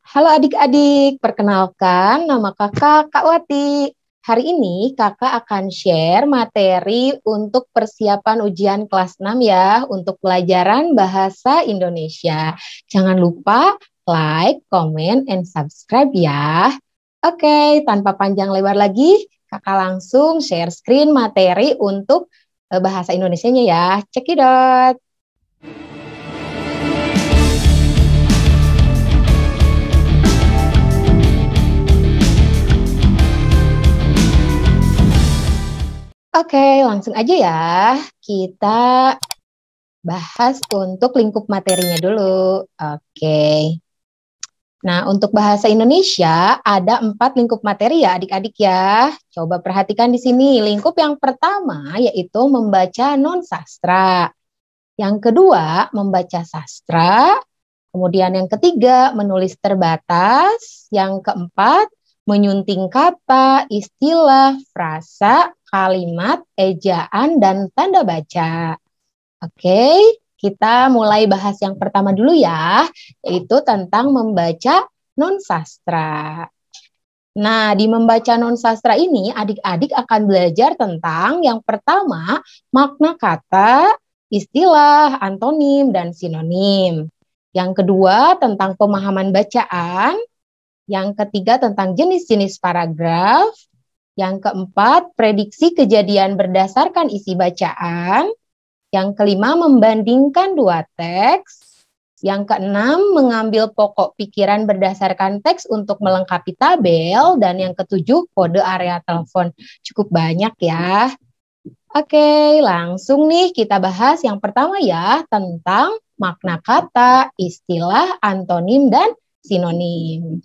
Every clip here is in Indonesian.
Halo adik-adik, perkenalkan nama kakak Kak Wati. Hari ini kakak akan share materi untuk persiapan ujian kelas 6 ya, untuk pelajaran bahasa Indonesia. Jangan lupa like, comment, and subscribe ya. Oke, tanpa panjang lebar lagi, kakak langsung share screen materi untuk bahasa Indonesianya ya. Cekidot. Oke, langsung aja ya. Kita bahas untuk lingkup materinya dulu. Oke. Nah, untuk bahasa Indonesia ada 4 lingkup materi ya adik-adik ya. Coba perhatikan di sini. Lingkup yang pertama yaitu membaca non-sastra. Yang kedua, membaca sastra. Kemudian yang ketiga, menulis terbatas. Yang keempat, menyunting kata, istilah, frasa, kalimat, ejaan, dan tanda baca. Oke, kita mulai bahas yang pertama dulu ya, yaitu tentang membaca non-sastra. Nah, di membaca non-sastra ini, adik-adik akan belajar tentang yang pertama, makna kata, istilah, antonim, dan sinonim. Yang kedua, tentang pemahaman bacaan. Yang ketiga, tentang jenis-jenis paragraf. Yang keempat, prediksi kejadian berdasarkan isi bacaan. Yang kelima, membandingkan dua teks. Yang keenam, mengambil pokok pikiran berdasarkan teks untuk melengkapi tabel. Dan yang ketujuh, kode area telepon. Cukup banyak ya. Oke, langsung nih kita bahas yang pertama ya, tentang makna kata, istilah, antonim, dan sinonim.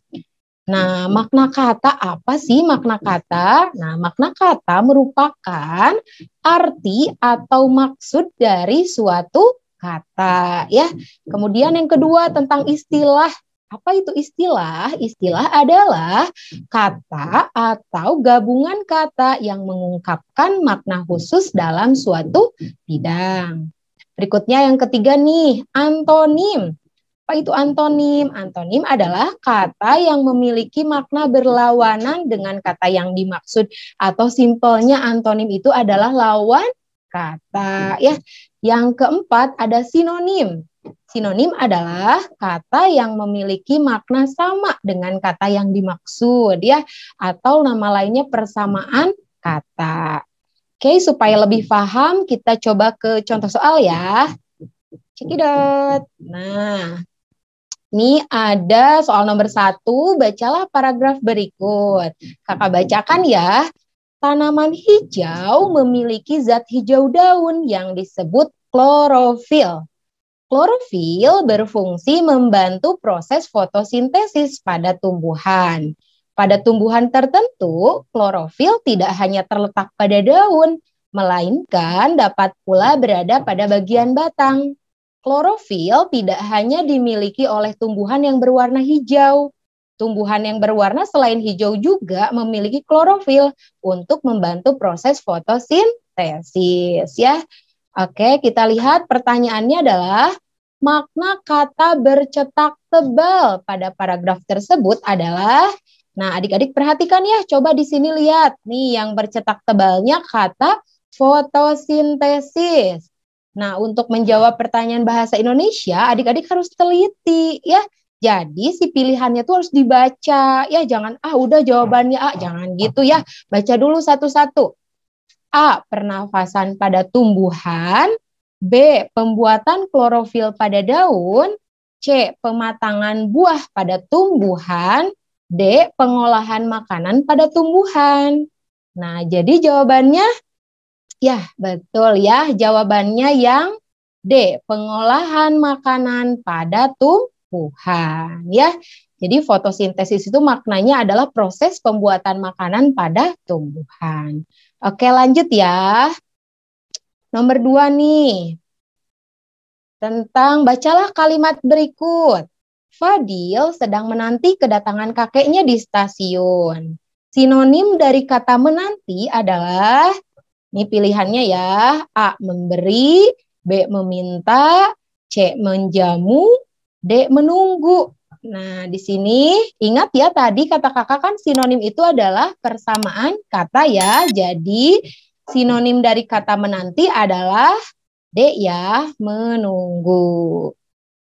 Nah, makna kata apa sih makna kata? Nah, makna kata merupakan arti atau maksud dari suatu kata ya. Kemudian yang kedua tentang istilah. Apa itu istilah? Istilah adalah kata atau gabungan kata yang mengungkapkan makna khusus dalam suatu bidang. Berikutnya yang ketiga nih, antonim. Apa itu antonim? Antonim adalah kata yang memiliki makna berlawanan dengan kata yang dimaksud, atau simpelnya antonim itu adalah lawan kata ya. Yang keempat ada sinonim. Sinonim adalah kata yang memiliki makna sama dengan kata yang dimaksud ya, atau nama lainnya persamaan kata. Oke, supaya lebih paham kita coba ke contoh soal ya. Cekidot. Nah, ini ada soal nomor 1, bacalah paragraf berikut. Kakak bacakan ya. Tanaman hijau memiliki zat hijau daun yang disebut klorofil. Klorofil berfungsi membantu proses fotosintesis pada tumbuhan. Pada tumbuhan tertentu, klorofil tidak hanya terletak pada daun, melainkan dapat pula berada pada bagian batang. Klorofil tidak hanya dimiliki oleh tumbuhan yang berwarna hijau. Tumbuhan yang berwarna selain hijau juga memiliki klorofil untuk membantu proses fotosintesis ya. Oke, kita lihat pertanyaannya adalah makna kata bercetak tebal pada paragraf tersebut adalah, nah adik-adik perhatikan ya, coba di sini lihat nih yang bercetak tebalnya kata fotosintesis. Nah, untuk menjawab pertanyaan bahasa Indonesia, adik-adik harus teliti ya. Jadi si pilihannya tuh harus dibaca ya, jangan udah jawabannya jangan gitu ya. Baca dulu satu-satu. A. Pernafasan pada tumbuhan. B. Pembuatan klorofil pada daun. C. Pematangan buah pada tumbuhan. D. Pengolahan makanan pada tumbuhan. Nah, jadi jawabannya ya, betul ya. Jawabannya yang D, pengolahan makanan pada tumbuhan ya. Jadi fotosintesis itu maknanya adalah proses pembuatan makanan pada tumbuhan. Oke, lanjut ya. Nomor 2 nih. Tentang bacalah kalimat berikut. Fadil sedang menanti kedatangan kakeknya di stasiun. Sinonim dari kata menanti adalah, ini pilihannya ya, A. Memberi, B. Meminta, C. Menjamu, D. Menunggu. Nah, di sini ingat ya tadi kata kakak kan sinonim itu adalah persamaan kata ya. Jadi sinonim dari kata menanti adalah D ya, menunggu.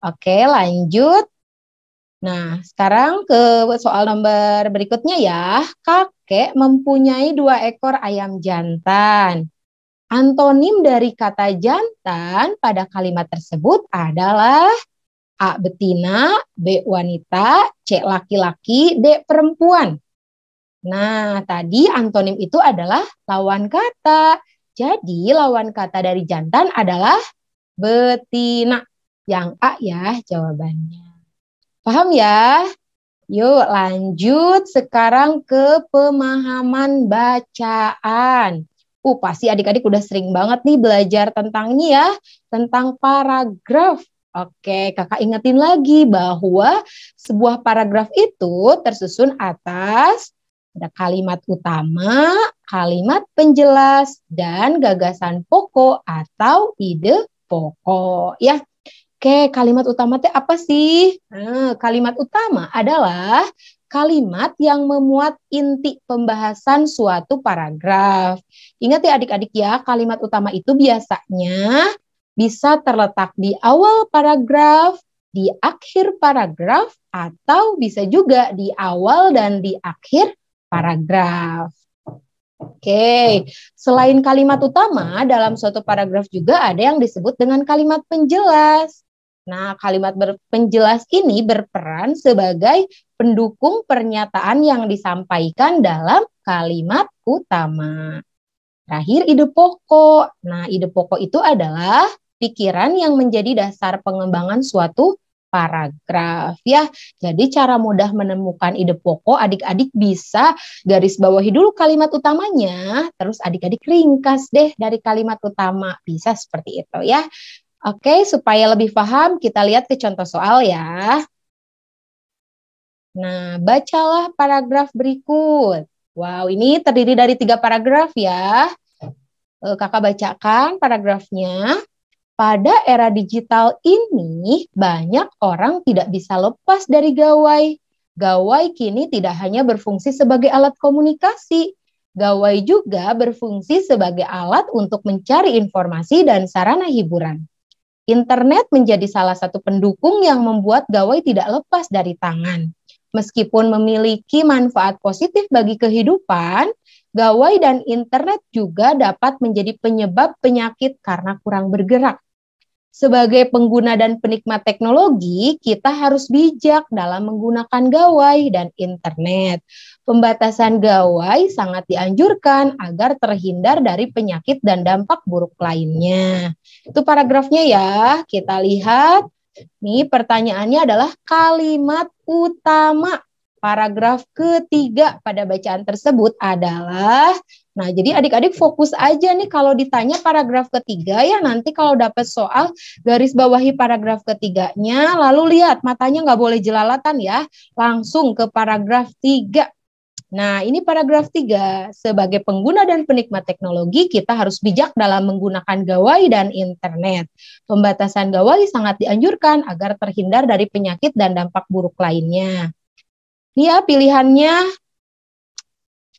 Oke, lanjut. Nah, sekarang ke soal nomor berikutnya ya. Kakek mempunyai 2 ekor ayam jantan. Antonim dari kata jantan pada kalimat tersebut adalah A. Betina, B. Wanita, C. Laki-laki, D. Perempuan. Nah, tadi antonim itu adalah lawan kata. Jadi, lawan kata dari jantan adalah betina. Yang A ya jawabannya. Paham ya? Yuk lanjut sekarang ke pemahaman bacaan. Pasti adik-adik udah sering banget nih belajar tentang ini ya, tentang paragraf. Oke, kakak ingetin lagi bahwa sebuah paragraf itu tersusun atas ada kalimat utama, kalimat penjelas, dan gagasan pokok atau ide pokok ya. Oke, kalimat utama itu apa sih? Kalimat utama adalah kalimat yang memuat inti pembahasan suatu paragraf. Ingat ya adik-adik ya, kalimat utama itu biasanya bisa terletak di awal paragraf, di akhir paragraf, atau bisa juga di awal dan di akhir paragraf. Oke, selain kalimat utama, dalam suatu paragraf juga ada yang disebut dengan kalimat penjelas. Nah, kalimat penjelas ini berperan sebagai pendukung pernyataan yang disampaikan dalam kalimat utama. Terakhir, ide pokok. Nah, ide pokok itu adalah pikiran yang menjadi dasar pengembangan suatu paragraf ya. Jadi cara mudah menemukan ide pokok, adik-adik bisa garis bawahi dulu kalimat utamanya, terus adik-adik ringkas deh dari kalimat utama. Bisa seperti itu ya. Oke, supaya lebih paham, kita lihat ke contoh soal ya. Nah, bacalah paragraf berikut. Wow, ini terdiri dari 3 paragraf ya. Kakak bacakan paragrafnya. Pada era digital ini, banyak orang tidak bisa lepas dari gawai. Gawai kini tidak hanya berfungsi sebagai alat komunikasi, gawai juga berfungsi sebagai alat untuk mencari informasi dan sarana hiburan. Internet menjadi salah satu pendukung yang membuat gawai tidak lepas dari tangan. Meskipun memiliki manfaat positif bagi kehidupan, gawai dan internet juga dapat menjadi penyebab penyakit karena kurang bergerak. Sebagai pengguna dan penikmat teknologi, kita harus bijak dalam menggunakan gawai dan internet. Pembatasan gawai sangat dianjurkan agar terhindar dari penyakit dan dampak buruk lainnya. Itu paragrafnya ya, kita lihat. Nih pertanyaannya adalah kalimat utama. Paragraf ketiga pada bacaan tersebut adalah, nah jadi adik-adik fokus aja nih kalau ditanya paragraf ketiga ya, nanti kalau dapat soal garis bawahi paragraf ketiganya, lalu lihat matanya nggak boleh jelalatan ya, langsung ke paragraf 3. Nah, ini paragraf 3. Sebagai pengguna dan penikmat teknologi, kita harus bijak dalam menggunakan gawai dan internet. Pembatasan gawai sangat dianjurkan agar terhindar dari penyakit dan dampak buruk lainnya. Ini ya pilihannya.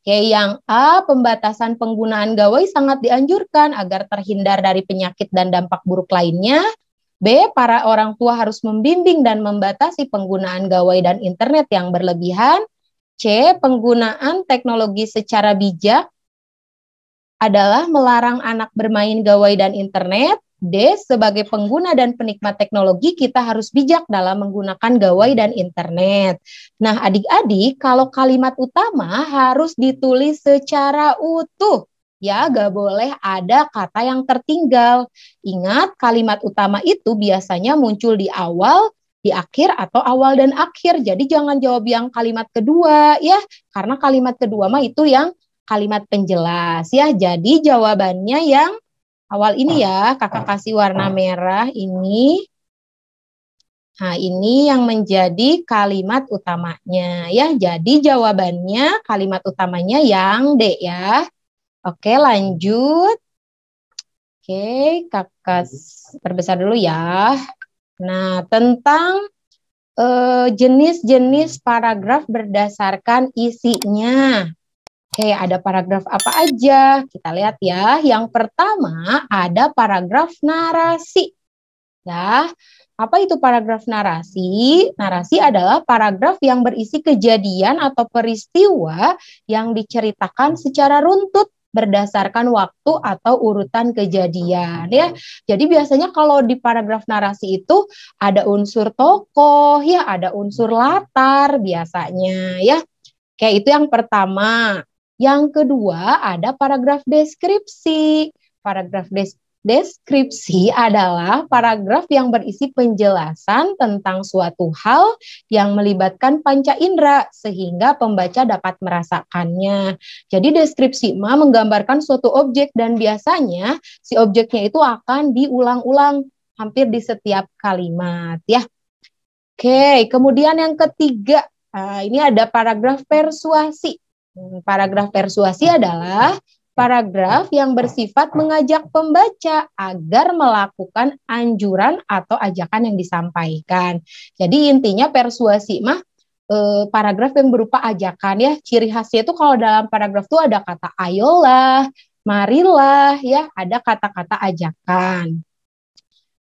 Oke, yang A, pembatasan penggunaan gawai sangat dianjurkan agar terhindar dari penyakit dan dampak buruk lainnya. B, para orang tua harus membimbing dan membatasi penggunaan gawai dan internet yang berlebihan. C, penggunaan teknologi secara bijak adalah melarang anak bermain gawai dan internet. D, sebagai pengguna dan penikmat teknologi, kita harus bijak dalam menggunakan gawai dan internet. Nah, adik-adik, kalau kalimat utama harus ditulis secara utuh. Ya, gak boleh ada kata yang tertinggal. Ingat, kalimat utama itu biasanya muncul di awal, di akhir, atau awal dan akhir. Jadi jangan jawab yang kalimat kedua ya, karena kalimat kedua mah itu yang kalimat penjelas ya. Jadi jawabannya yang awal ini ya, kakak kasih warna merah ini. Nah, ini yang menjadi kalimat utamanya ya. Jadi jawabannya kalimat utamanya yang D ya. Oke, lanjut. Oke, kakak perbesar dulu ya. Nah, tentang jenis-jenis paragraf berdasarkan isinya. Oke, ada paragraf apa aja? Kita lihat ya. Yang pertama ada paragraf narasi. Ya, apa itu paragraf narasi? Narasi adalah paragraf yang berisi kejadian atau peristiwa yang diceritakan secara runtut berdasarkan waktu atau urutan kejadian ya. Jadi biasanya kalau di paragraf narasi itu ada unsur tokoh ya, ada unsur latar biasanya ya. Oke, itu yang pertama. Yang kedua ada paragraf deskripsi. Paragraf deskripsi adalah paragraf yang berisi penjelasan tentang suatu hal yang melibatkan panca indera sehingga pembaca dapat merasakannya. Jadi deskripsi menggambarkan suatu objek dan biasanya si objeknya itu akan diulang-ulang hampir di setiap kalimat ya. Oke, kemudian yang ketiga, ini ada paragraf persuasi. Paragraf persuasi adalah paragraf yang bersifat mengajak pembaca agar melakukan anjuran atau ajakan yang disampaikan. Jadi intinya persuasi paragraf yang berupa ajakan ya. Ciri khasnya itu kalau dalam paragraf itu ada kata ayolah, marilah ya, ada kata-kata ajakan.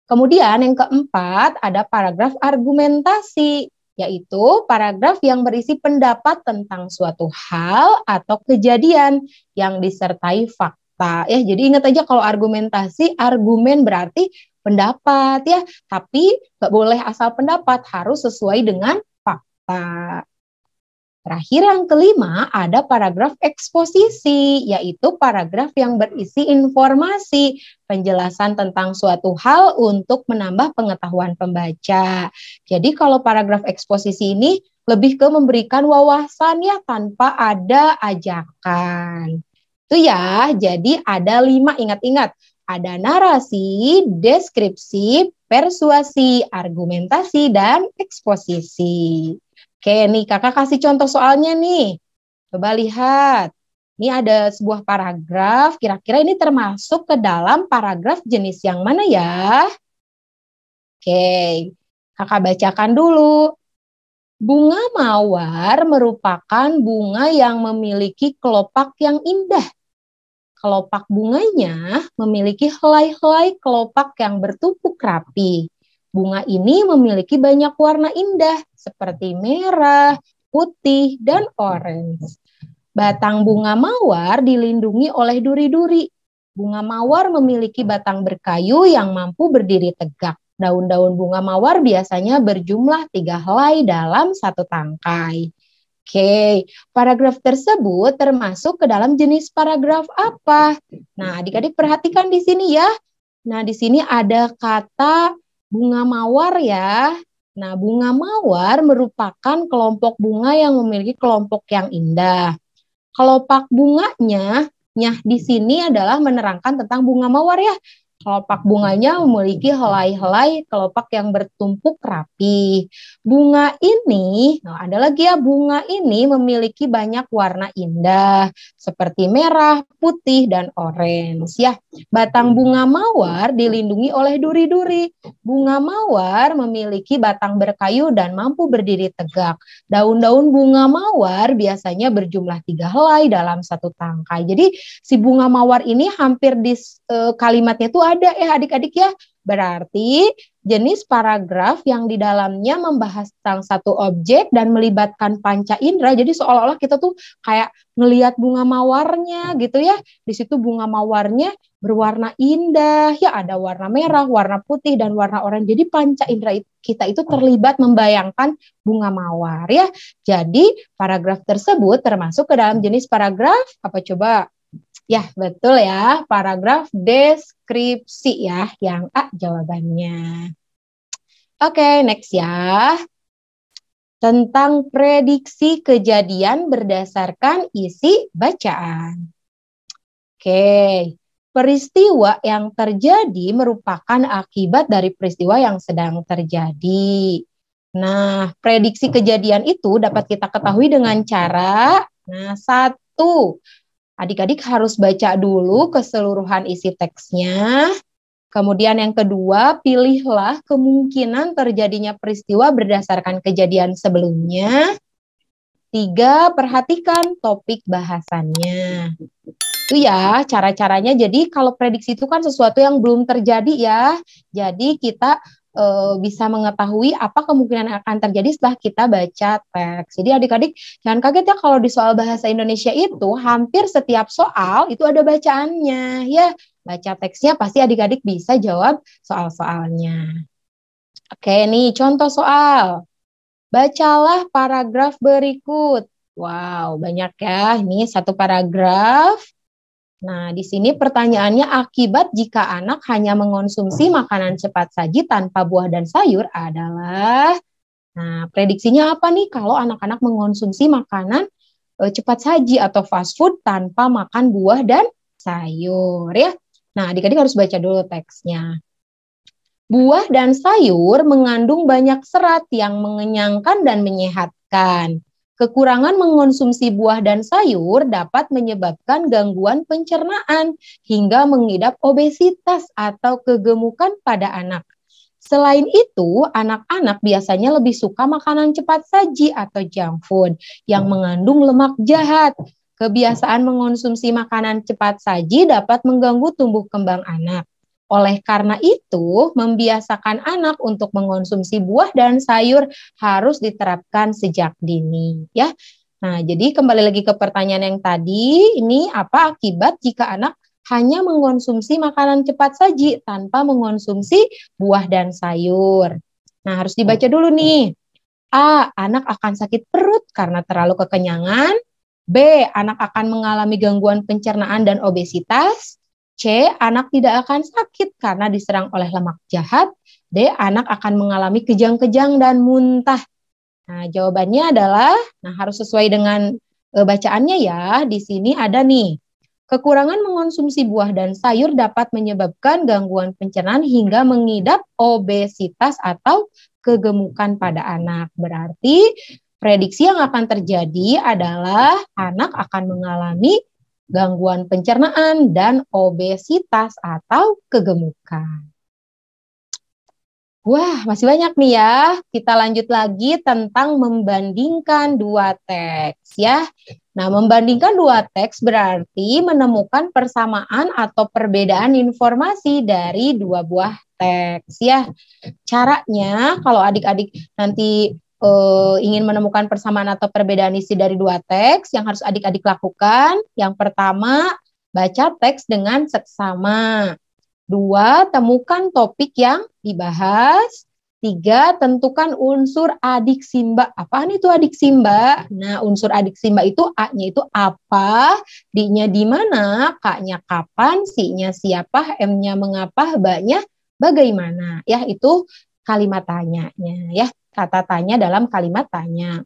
Kemudian yang keempat ada paragraf argumentasi, yaitu paragraf yang berisi pendapat tentang suatu hal atau kejadian yang disertai fakta. Ya, jadi ingat aja kalau argumentasi, argumen berarti pendapat ya, tapi nggak boleh asal pendapat, harus sesuai dengan fakta. Terakhir yang kelima ada paragraf eksposisi, yaitu paragraf yang berisi informasi, penjelasan tentang suatu hal untuk menambah pengetahuan pembaca. Jadi kalau paragraf eksposisi ini lebih ke memberikan wawasan ya tanpa ada ajakan. Itu ya, jadi ada 5, ingat-ingat. Ada narasi, deskripsi, persuasi, argumentasi, dan eksposisi. Oke, nih kakak kasih contoh soalnya nih. Coba lihat. Ini ada sebuah paragraf, kira-kira ini termasuk ke dalam paragraf jenis yang mana ya? Oke, kakak bacakan dulu. Bunga mawar merupakan bunga yang memiliki kelopak yang indah. Kelopak bunganya memiliki helai-helai kelopak yang bertumpuk rapi. Bunga ini memiliki banyak warna indah seperti merah, putih, dan orange. Batang bunga mawar dilindungi oleh duri-duri. Bunga mawar memiliki batang berkayu yang mampu berdiri tegak. Daun-daun bunga mawar biasanya berjumlah 3 helai dalam satu tangkai. Oke, paragraf tersebut termasuk ke dalam jenis paragraf apa? Nah, adik-adik perhatikan di sini ya. Nah, di sini ada kata bunga mawar ya. Nah, bunga mawar merupakan kelompok bunga yang memiliki kelompok yang indah. Kelopak bunganya di sini adalah menerangkan tentang bunga mawar ya. Kelopak bunganya memiliki helai-helai kelopak yang bertumpuk rapi. Bunga ini, ada lagi ya, bunga ini memiliki banyak warna indah seperti merah, putih, dan orange ya. Batang bunga mawar dilindungi oleh duri-duri. Bunga mawar memiliki batang berkayu dan mampu berdiri tegak. Daun-daun bunga mawar biasanya berjumlah 3 helai dalam satu tangkai. Jadi si bunga mawar ini hampir di kalimatnya itu ada ya adik-adik ya. Berarti jenis paragraf yang di dalamnya membahas tentang satu objek dan melibatkan panca indera. Jadi seolah-olah kita tuh kayak ngelihat bunga mawarnya gitu ya. Di situ bunga mawarnya berwarna indah ya, ada warna merah, warna putih, dan warna oranye. Jadi panca indera kita itu terlibat membayangkan bunga mawar ya. Jadi paragraf tersebut termasuk ke dalam jenis paragraf apa coba? Ya, betul ya, paragraf deskripsi ya, yang A jawabannya. Oke, next ya. Tentang prediksi kejadian berdasarkan isi bacaan. Oke, peristiwa yang terjadi merupakan akibat dari peristiwa yang sedang terjadi. Nah, prediksi kejadian itu dapat kita ketahui dengan cara, satu, adik-adik harus baca dulu keseluruhan isi teksnya. Kemudian yang kedua, pilihlah kemungkinan terjadinya peristiwa berdasarkan kejadian sebelumnya. 3, perhatikan topik bahasannya. Itu ya cara-caranya. Jadi kalau prediksi itu kan sesuatu yang belum terjadi ya. Jadi kita bisa mengetahui apa kemungkinan yang akan terjadi setelah kita baca teks. Jadi adik-adik jangan kaget ya kalau di soal bahasa Indonesia itu hampir setiap soal itu ada bacaannya ya. Baca teksnya pasti adik-adik bisa jawab soal-soalnya. Oke nih contoh soal. Bacalah paragraf berikut. Wow, banyak ya. Ini satu paragraf. Nah, di sini pertanyaannya akibat jika anak hanya mengonsumsi makanan cepat saji tanpa buah dan sayur adalah, nah prediksinya apa nih kalau anak-anak mengonsumsi makanan cepat saji atau fast food tanpa makan buah dan sayur ya. Nah, adik-adik harus baca dulu teksnya. Buah dan sayur mengandung banyak serat yang mengenyangkan dan menyehatkan. Kekurangan mengonsumsi buah dan sayur dapat menyebabkan gangguan pencernaan hingga mengidap obesitas atau kegemukan pada anak. Selain itu, anak-anak biasanya lebih suka makanan cepat saji atau junk food yang mengandung lemak jahat. Kebiasaan mengonsumsi makanan cepat saji dapat mengganggu tumbuh kembang anak. Oleh karena itu, membiasakan anak untuk mengonsumsi buah dan sayur harus diterapkan sejak dini, ya. Nah, jadi kembali lagi ke pertanyaan yang tadi, ini apa akibat jika anak hanya mengonsumsi makanan cepat saji tanpa mengonsumsi buah dan sayur? Nah, harus dibaca dulu nih. A, anak akan sakit perut karena terlalu kekenyangan. B, anak akan mengalami gangguan pencernaan dan obesitas. C, anak tidak akan sakit karena diserang oleh lemak jahat. D, anak akan mengalami kejang-kejang dan muntah. Nah, jawabannya adalah, nah harus sesuai dengan bacaannya ya. Di sini ada nih, kekurangan mengonsumsi buah dan sayur dapat menyebabkan gangguan pencernaan hingga mengidap obesitas atau kegemukan pada anak. Berarti prediksi yang akan terjadi adalah anak akan mengalami gangguan pencernaan dan obesitas atau kegemukan. Wah, masih banyak nih ya. Kita lanjut lagi tentang membandingkan dua teks ya. Nah, membandingkan dua teks berarti menemukan persamaan atau perbedaan informasi dari dua buah teks ya. Caranya kalau adik-adik nanti ingin menemukan persamaan atau perbedaan isi dari dua teks, yang harus adik-adik lakukan, yang pertama, baca teks dengan seksama. 2, temukan topik yang dibahas. 3, tentukan unsur adik simba. Apaan itu adik simba? Nah, unsur adik simba itu A-nya itu apa, D-nya di mana, K-nya kapan, C-nya siapa, M-nya mengapa, B-nya bagaimana. Ya, itu kalimat tanyanya ya. Kata tanya dalam kalimat tanya.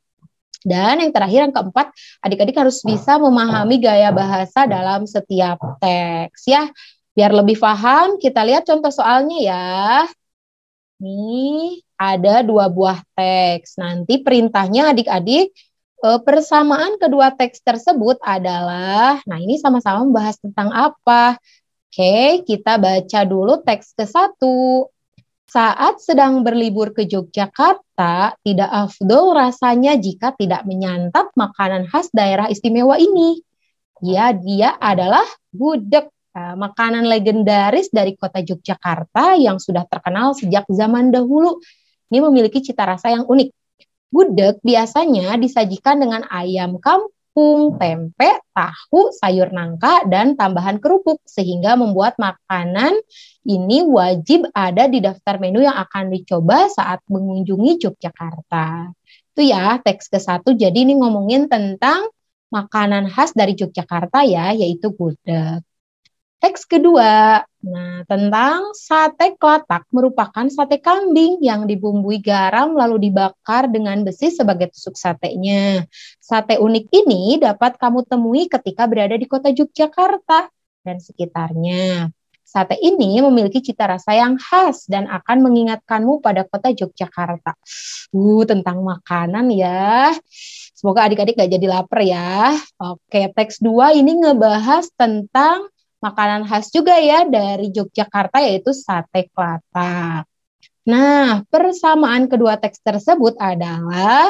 Dan yang terakhir, yang keempat, adik-adik harus bisa memahami gaya bahasa dalam setiap teks ya. Biar lebih paham, kita lihat contoh soalnya ya. Nih, ada 2 buah teks. Nanti perintahnya adik-adik, persamaan kedua teks tersebut adalah, nah ini sama-sama membahas tentang apa? Oke, kita baca dulu teks ke-1. Saat sedang berlibur ke Yogyakarta, tidak afdol rasanya jika tidak menyantap makanan khas daerah istimewa ini. Ya, dia adalah gudeg, makanan legendaris dari kota Yogyakarta yang sudah terkenal sejak zaman dahulu. Ini memiliki cita rasa yang unik. Gudeg biasanya disajikan dengan ayam kampung, tempe, tahu, sayur nangka, dan tambahan kerupuk, sehingga membuat makanan ini wajib ada di daftar menu yang akan dicoba saat mengunjungi Yogyakarta. Itu ya teks ke-1, jadi ini ngomongin tentang makanan khas dari Yogyakarta ya, yaitu gudeg. Teks kedua, nah tentang sate kelatak, merupakan sate kambing yang dibumbui garam lalu dibakar dengan besi sebagai tusuk satenya. Sate unik ini dapat kamu temui ketika berada di kota Yogyakarta dan sekitarnya. Sate ini memiliki cita rasa yang khas dan akan mengingatkanmu pada kota Yogyakarta. Tentang makanan ya. Semoga adik-adik gak jadi lapar ya. Oke, teks 2 ini ngebahas tentang makanan khas juga ya dari Yogyakarta yaitu sate klatak. Nah, persamaan kedua teks tersebut adalah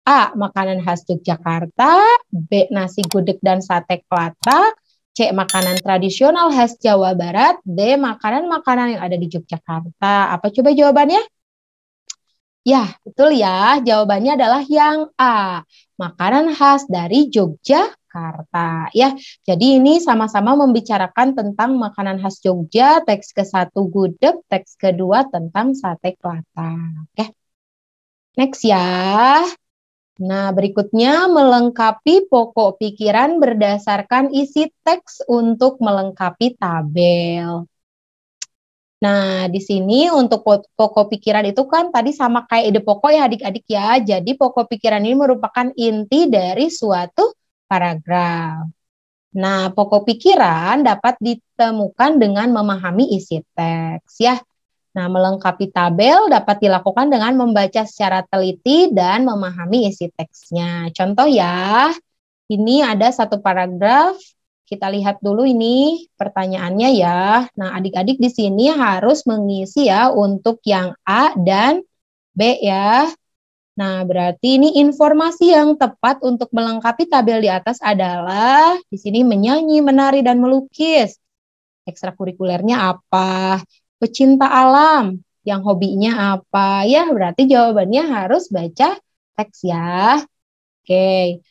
A. Makanan khas Yogyakarta, B. Nasi gudeg dan sate klatak, C. Makanan tradisional khas Jawa Barat, D. Makanan-makanan yang ada di Yogyakarta. Apa coba jawabannya? Ya, betul ya. Jawabannya adalah yang A. Makanan khas dari Yogyakarta. Ya, jadi ini sama-sama membicarakan tentang makanan khas Jogja. Teks ke-1 gudeg, teks kedua tentang sate klatak. Oke. Next ya. Nah, berikutnya melengkapi pokok pikiran berdasarkan isi teks untuk melengkapi tabel. Nah, di sini untuk pokok pikiran itu kan tadi sama kayak ide pokok ya adik-adik ya. Jadi pokok pikiran ini merupakan inti dari suatu paragraf. Nah, pokok pikiran dapat ditemukan dengan memahami isi teks ya. Nah, melengkapi tabel dapat dilakukan dengan membaca secara teliti dan memahami isi teksnya. Contoh ya, ini ada satu paragraf. Kita lihat dulu ini pertanyaannya ya. Nah, adik-adik di sini harus mengisi ya untuk yang A dan B ya. Nah, berarti ini informasi yang tepat untuk melengkapi tabel di atas adalah di sini menyanyi, menari, dan melukis. Ekstrakurikulernya apa? Pecinta alam. Yang hobinya apa? Ya, berarti jawabannya harus baca teks ya. Oke.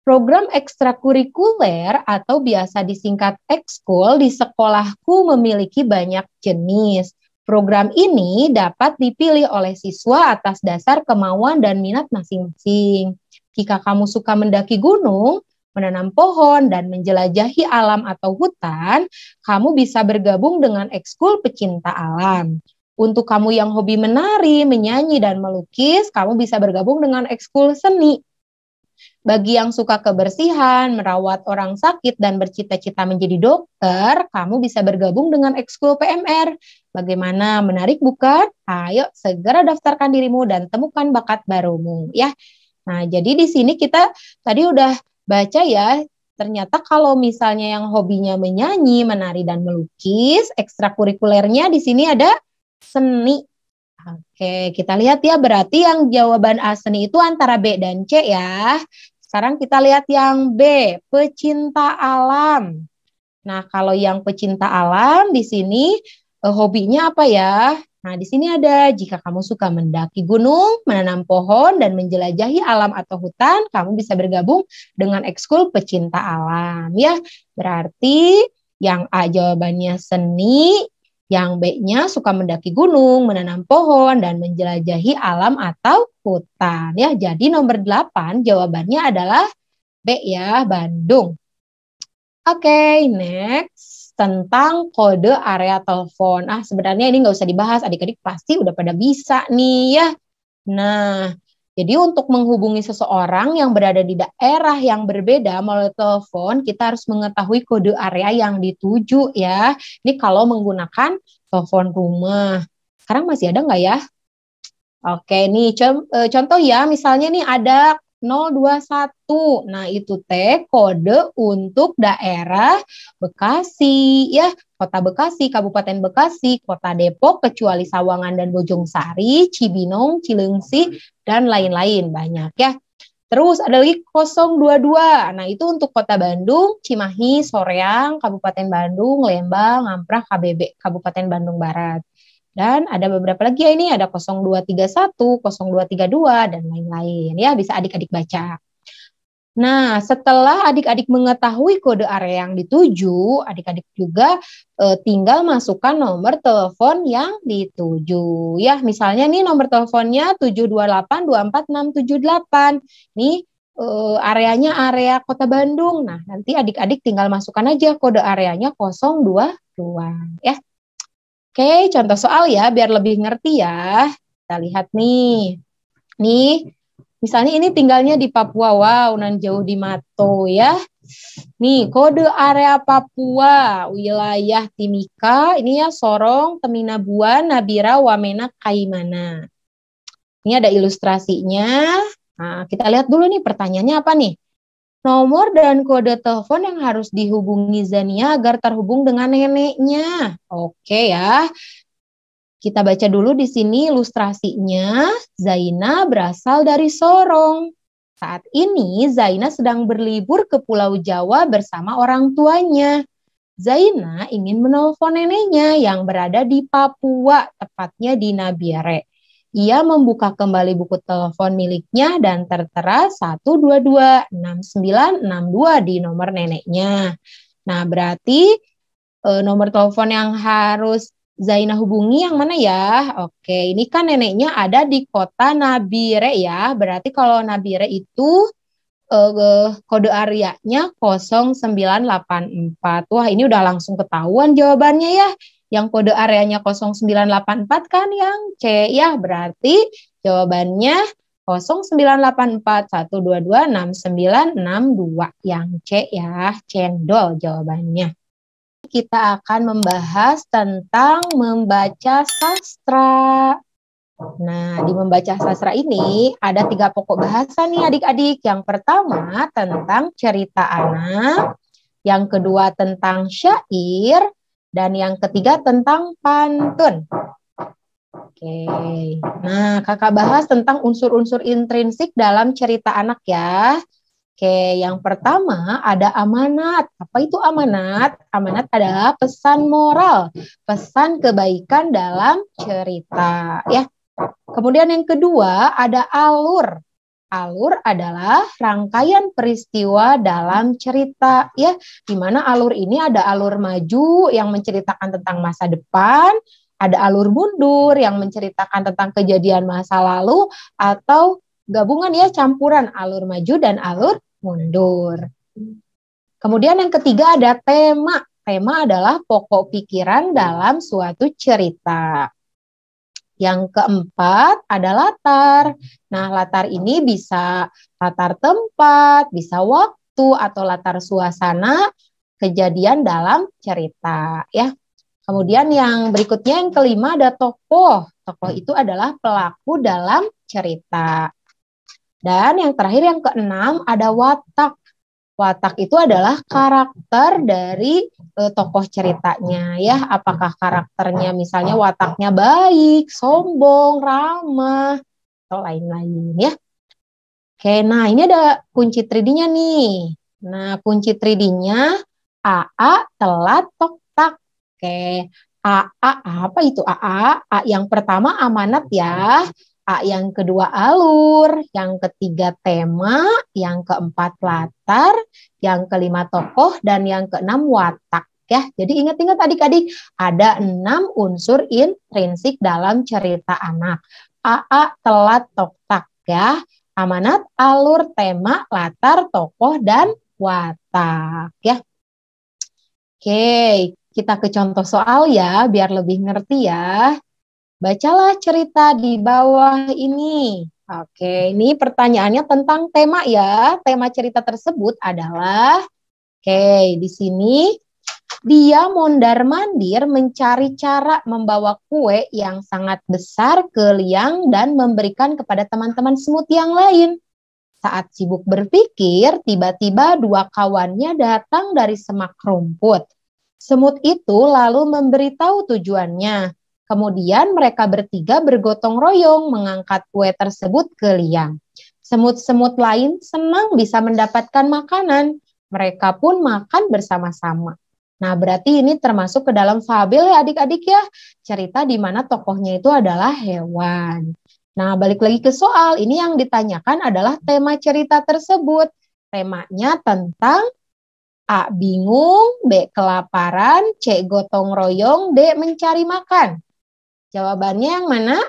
Program ekstrakurikuler atau biasa disingkat ekskul di sekolahku memiliki banyak jenis. Program ini dapat dipilih oleh siswa atas dasar kemauan dan minat masing-masing. Jika kamu suka mendaki gunung, menanam pohon, dan menjelajahi alam atau hutan, kamu bisa bergabung dengan ekskul pecinta alam. Untuk kamu yang hobi menari, menyanyi, dan melukis, kamu bisa bergabung dengan ekskul seni. Bagi yang suka kebersihan, merawat orang sakit, dan bercita-cita menjadi dokter, kamu bisa bergabung dengan ekskul PMR. Bagaimana, menarik bukan? Ayo segera daftarkan dirimu dan temukan bakat barumu ya. Nah, jadi di sini kita tadi udah baca ya, ternyata kalau misalnya yang hobinya menyanyi, menari, dan melukis, ekstrakurikulernya di sini ada seni. Oke, kita lihat ya, berarti yang jawaban A seni itu antara B dan C ya. Sekarang kita lihat yang B, pecinta alam. Nah, kalau yang pecinta alam di sini hobinya apa ya? Nah, di sini ada jika kamu suka mendaki gunung, menanam pohon, dan menjelajahi alam atau hutan, kamu bisa bergabung dengan ekskul pecinta alam ya. Berarti yang A jawabannya seni, yang B-nya suka mendaki gunung, menanam pohon, dan menjelajahi alam atau hutan ya. Jadi nomor 8 jawabannya adalah B ya, Bandung. Oke, next. Tentang kode area telepon. Sebenarnya ini nggak usah dibahas, adik-adik pasti udah pada bisa nih ya. Nah, jadi untuk menghubungi seseorang yang berada di daerah yang berbeda melalui telepon, kita harus mengetahui kode area yang dituju ya. Ini kalau menggunakan telepon rumah. Sekarang masih ada nggak ya? Oke, nih contoh ya, misalnya nih ada 021. Nah, itu kode untuk daerah Bekasi ya, Kota Bekasi, Kabupaten Bekasi, Kota Depok kecuali Sawangan dan Bojongsari, Cibinong, Cileungsi, dan lain-lain banyak ya. Terus ada lagi 022. Nah, itu untuk Kota Bandung, Cimahi, Soreang, Kabupaten Bandung, Lembang, Ngamprah, KBB, Kabupaten Bandung Barat. Dan ada beberapa lagi ya, ini ada 0231, 0232, dan lain-lain ya, bisa adik-adik baca. Nah, setelah adik-adik mengetahui kode area yang dituju, adik-adik juga tinggal masukkan nomor telepon yang dituju. Ya, misalnya nih nomor teleponnya 728246778. Nih areanya area Kota Bandung. Nah, nanti adik-adik tinggal masukkan aja kode areanya 022 ya. Oke, contoh soal ya, biar lebih ngerti ya. Kita lihat nih. Nih, misalnya ini tinggalnya di Papua. Wow, nan jauh di Mato ya. Nih, kode area Papua, wilayah Timika, ini ya Sorong, Teminabuan, Nabira, Wamena, Kaimana. Ini ada ilustrasinya. Nah, kita lihat dulu nih pertanyaannya apa nih. Nomor dan kode telepon yang harus dihubungi Zania agar terhubung dengan neneknya. Oke ya. Kita baca dulu di sini ilustrasinya. Zaina berasal dari Sorong. Saat ini Zaina sedang berlibur ke Pulau Jawa bersama orang tuanya. Zaina ingin menelpon neneknya yang berada di Papua, tepatnya di Nabiere. Ia membuka kembali buku telepon miliknya dan tertera 1226962 di nomor neneknya. Nah, berarti nomor telepon yang harus Zaina hubungi yang mana ya? Oke, ini kan neneknya ada di kota Nabire ya. Berarti kalau Nabire itu kode areanya 0984. Wah, ini udah langsung ketahuan jawabannya ya. Yang kode areanya 0984 kan yang C ya. Berarti jawabannya 0984 122 6962 yang C ya. Cendol jawabannya. Kita akan membahas tentang membaca sastra. Nah, di membaca sastra ini ada 3 pokok bahasa nih adik-adik. Yang pertama tentang cerita anak, yang kedua tentang syair, dan yang ketiga tentang pantun. Oke, nah kakak bahas tentang unsur-unsur intrinsik dalam cerita anak ya. Oke, yang pertama ada amanat. Apa itu amanat? Amanat adalah pesan moral, pesan kebaikan dalam cerita ya. Kemudian yang kedua ada alur. Alur adalah rangkaian peristiwa dalam cerita ya, di mana alur ini ada alur maju yang menceritakan tentang masa depan, ada alur mundur yang menceritakan tentang kejadian masa lalu, atau gabungan ya, campuran alur maju dan alur mundur. Kemudian yang ketiga ada tema. Tema adalah pokok pikiran dalam suatu cerita. Yang keempat ada latar. Nah, latar ini bisa latar tempat, bisa waktu, atau latar suasana kejadian dalam cerita ya. Kemudian yang berikutnya yang kelima ada tokoh. Tokoh itu adalah pelaku dalam cerita. Dan yang terakhir yang keenam ada watak. Watak itu adalah karakter dari tokoh ceritanya ya. Apakah karakternya misalnya wataknya baik, sombong, ramah, atau lain-lain ya. Oke, nah ini ada kunci 3D-nya nih. Nah, kunci 3D-nya AA telat tok tak. Oke, AA apa itu AA? A yang pertama amanat ya. A yang kedua alur, yang ketiga tema, yang keempat latar, yang kelima tokoh, dan yang keenam watak ya. Jadi ingat-ingat adik-adik, ada 6 unsur intrinsik dalam cerita anak. AA telat tok tak ya. Amanat, alur, tema, latar, tokoh, dan watak ya. Oke, kita ke contoh soal ya, biar lebih ngerti ya. Bacalah cerita di bawah ini. Oke, ini pertanyaannya tentang tema ya. Tema cerita tersebut adalah, oke, di sini dia mondar-mandir mencari cara membawa kue yang sangat besar ke liang dan memberikan kepada teman-teman semut yang lain. Saat sibuk berpikir, tiba-tiba 2 kawannya datang dari semak rumput. Semut itu lalu memberitahu tujuannya. Kemudian mereka bertiga bergotong royong mengangkat kue tersebut ke liang. Semut-semut lain senang bisa mendapatkan makanan. Mereka pun makan bersama-sama. Nah, berarti ini termasuk ke dalam fabel ya adik-adik ya. Cerita di mana tokohnya itu adalah hewan. Nah, balik lagi ke soal. Ini yang ditanyakan adalah tema cerita tersebut. Temanya tentang A. Bingung, B. Kelaparan, C. Gotong royong, D. Mencari makan. Jawabannya yang mana?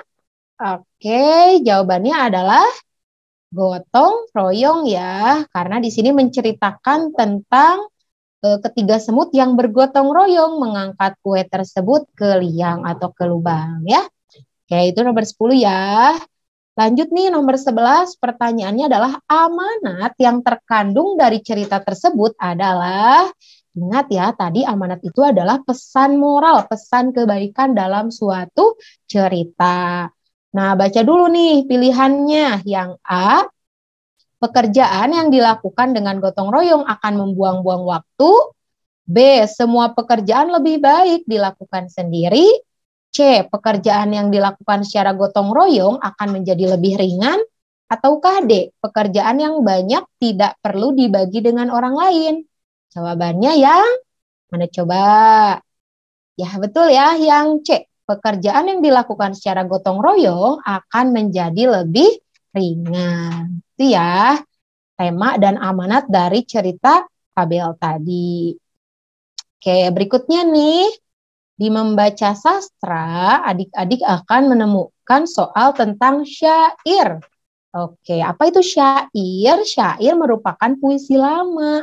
Oke, jawabannya adalah gotong royong ya. Karena di sini menceritakan tentang ketiga semut yang bergotong royong mengangkat kue tersebut ke liang atau ke lubang ya. Oke, itu nomor 10 ya. Lanjut nih nomor 11, pertanyaannya adalah amanat yang terkandung dari cerita tersebut adalah, ingat ya tadi amanat itu adalah pesan moral, pesan kebaikan dalam suatu cerita. Nah, baca dulu nih pilihannya. Yang A, Pekerjaan yang dilakukan dengan gotong royong akan membuang-buang waktu. B. Semua pekerjaan lebih baik dilakukan sendiri. C. Pekerjaan yang dilakukan secara gotong royong akan menjadi lebih ringan. Ataukah D. Pekerjaan yang banyak tidak perlu dibagi dengan orang lain? Jawabannya yang mana coba? Ya betul ya, yang C. Pekerjaan yang dilakukan secara gotong royong akan menjadi lebih ringan. Itu ya tema dan amanat dari cerita Fabel tadi. Oke, berikutnya nih. Di membaca sastra, adik-adik akan menemukan soal tentang syair. Oke, apa itu syair? Syair merupakan puisi lama.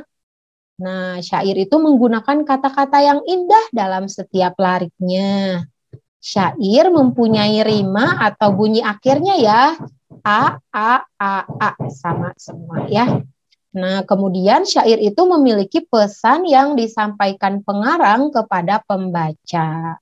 Nah, syair itu menggunakan kata-kata yang indah dalam setiap lariknya. Syair mempunyai rima atau bunyi akhirnya ya. A, sama semua ya. Nah, kemudian syair itu memiliki pesan yang disampaikan pengarang kepada pembaca.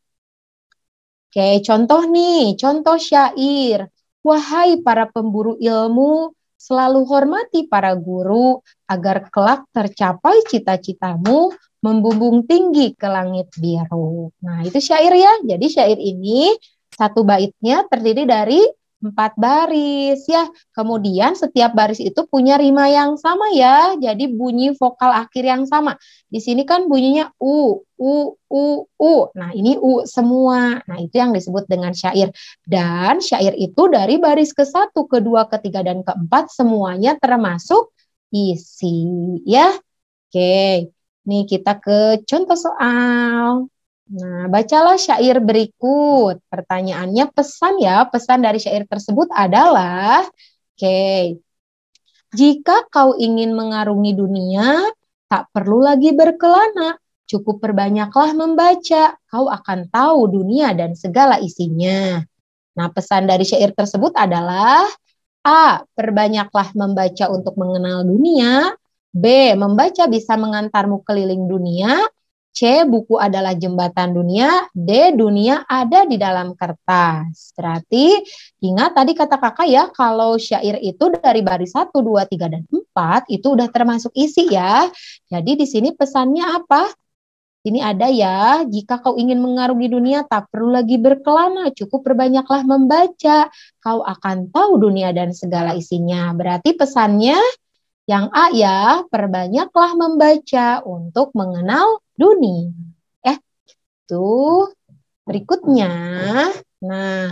Oke, contoh nih, contoh syair. Wahai para pemburu ilmu, selalu hormati para guru, agar kelak tercapai cita-citamu, membumbung tinggi ke langit biru. Nah, itu syair ya. Jadi syair ini satu baitnya terdiri dari 4 baris ya. Kemudian setiap baris itu punya rima yang sama ya. Jadi bunyi vokal akhir yang sama. Di sini kan bunyinya u, u, u. Nah, ini u semua. Nah, itu yang disebut dengan syair. Dan syair itu dari baris ke-1, ke-2, ke-3 dan ke-4 semuanya termasuk isi ya. Oke. Nih kita ke contoh soal. Nah, bacalah syair berikut. Pertanyaannya pesan ya, pesan dari syair tersebut adalah, jika kau ingin mengarungi dunia, tak perlu lagi berkelana, cukup perbanyaklah membaca, kau akan tahu dunia dan segala isinya. Nah, pesan dari syair tersebut adalah, A. Perbanyaklah membaca untuk mengenal dunia. B. Membaca bisa mengantarmu keliling dunia. C. Buku adalah jembatan dunia. D. Dunia ada di dalam kertas. Berarti ingat tadi kata kakak ya, kalau syair itu dari baris 1, 2, 3, dan 4 itu udah termasuk isi ya. Jadi di sini pesannya apa? Ini ada ya, jika kau ingin mengarungi dunia tak perlu lagi berkelana, cukup perbanyaklah membaca, kau akan tahu dunia dan segala isinya. Berarti pesannya yang A ya, perbanyaklah membaca untuk mengenal dunia. Tuh berikutnya. Nah,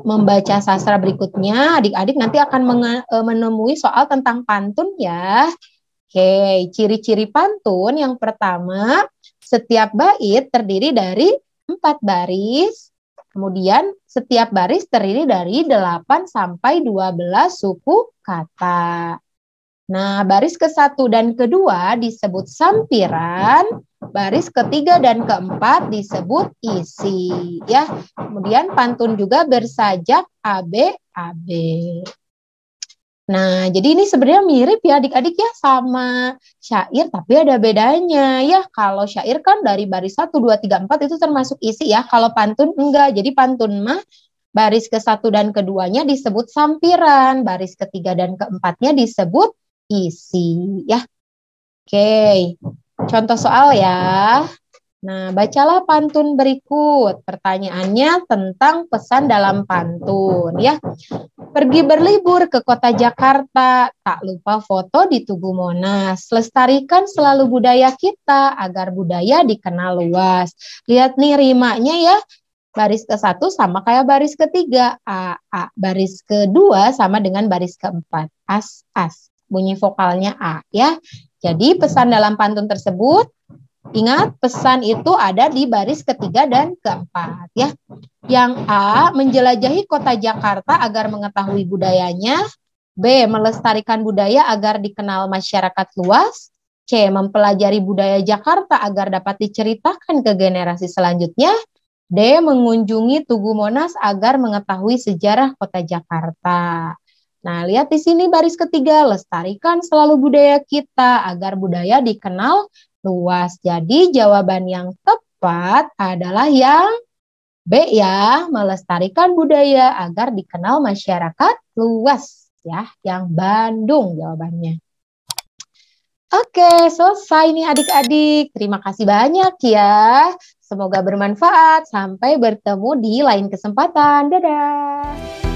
membaca sastra berikutnya, adik-adik nanti akan menemui soal tentang pantun ya. Oke, ciri-ciri pantun yang pertama, setiap bait terdiri dari 4 baris, kemudian setiap baris terdiri dari 8 sampai 12 suku kata. Nah, baris ke-1 dan ke-2 disebut sampiran, baris ke-3 dan ke-4 disebut isi. Ya, kemudian pantun juga bersajak AB, AB. Nah, jadi ini sebenarnya mirip ya adik-adik ya sama syair, tapi ada bedanya ya. Kalau syair kan dari baris 1, 2, 3, 4 itu termasuk isi ya. Kalau pantun enggak. Jadi pantun mah baris ke-1 dan ke-2-nya disebut sampiran, baris ke-3 dan ke-4-nya disebut isi ya. Oke, contoh soal ya. Nah, bacalah pantun berikut. Pertanyaannya tentang pesan dalam pantun ya. Pergi berlibur ke kota Jakarta, tak lupa foto di Tugu Monas. Lestarikan selalu budaya kita agar budaya dikenal luas. Lihat nih rimanya ya. Baris ke-1 sama kayak baris ke-3. A, A. Baris ke-2 sama dengan baris ke-4. As, as. Bunyi vokalnya A ya. Jadi pesan dalam pantun tersebut, ingat, pesan itu ada di baris ke-3 dan ke-4 ya. Yang A, menjelajahi kota Jakarta agar mengetahui budayanya. B, melestarikan budaya agar dikenal masyarakat luas. C, mempelajari budaya Jakarta agar dapat diceritakan ke generasi selanjutnya. D, mengunjungi Tugu Monas agar mengetahui sejarah kota Jakarta. Nah, lihat di sini baris ke-3, lestarikan selalu budaya kita agar budaya dikenal luas. Jadi jawaban yang tepat adalah yang B ya, melestarikan budaya agar dikenal masyarakat luas. ya, yang Bandung jawabannya. Oke, selesai nih adik-adik. Terima kasih banyak ya. Semoga bermanfaat. Sampai bertemu di lain kesempatan. Dadah.